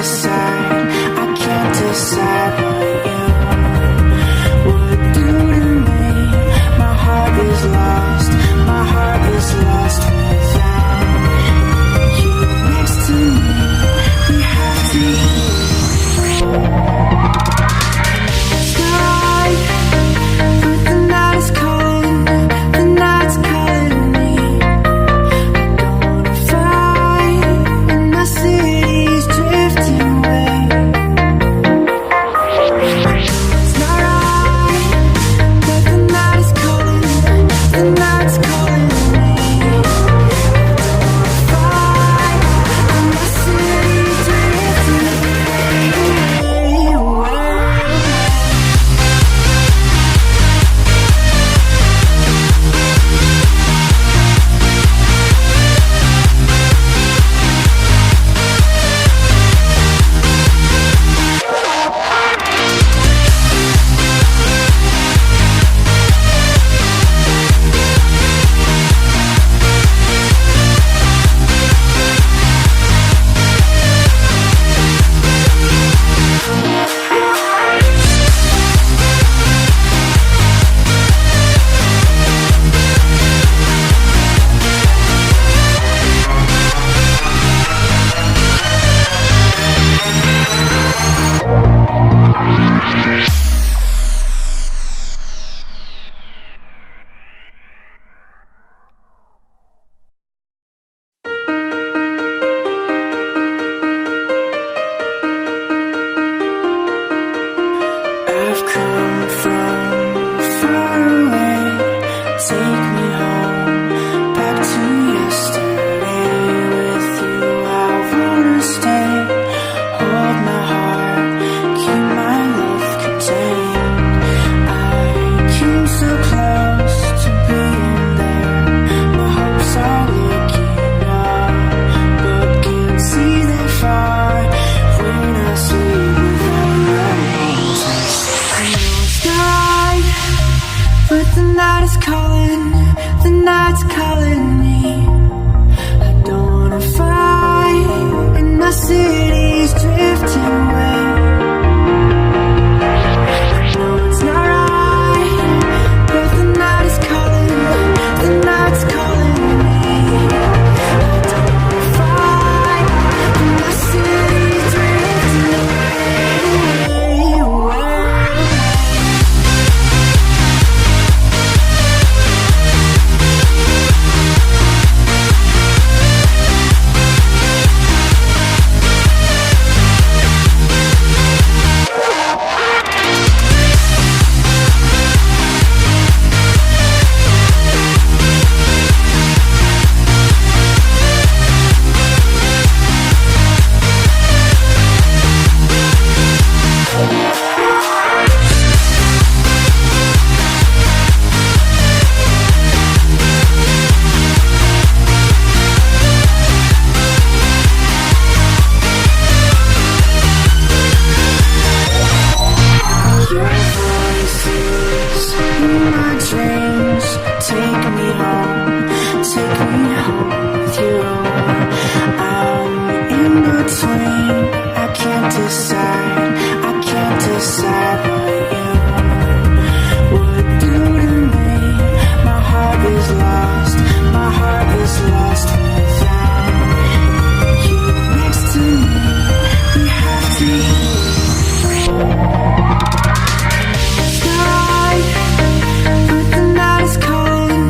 decide, I can't decide what you would do to me. My heart is lost, my heart is lost without you next to me. We have to sky, but the night is calling, the night's calling me. I don't wanna fight, and my city's drifting away. It's not right, but the night is calling, the night's calling me. I don't wanna fight, and my city's drifting away. I've come from far away. Take me home, back to yesterday. With you I wanna stay. Hold my heart, keep my love contained. I came so close to being there. My hopes are looking up, but can't see that far when I sleep without roses. I know it's not, but the night is calling, the night's calling me. I don't wanna fight, and my city's drifting away. I know it's not right, but the night is calling, the night's calling me. I don't wanna fight, and my city's drifting away. Your voices in my dreams. Take me home with you. I'm in between, I can't decide, I can't decide what you would do to me. My heart is lost, my heart is lost without you next to me. We have to sky, but the night is calling,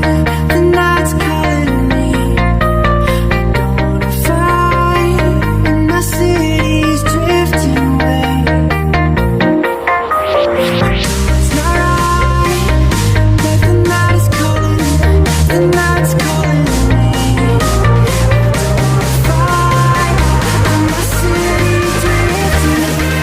the night's calling me. I don't wanna fight, and my city's drifting away. It's not right, but the night is calling, the night's calling me. I don't wanna fight, and my city's drifting away.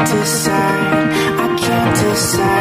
can't decide, I can't decide.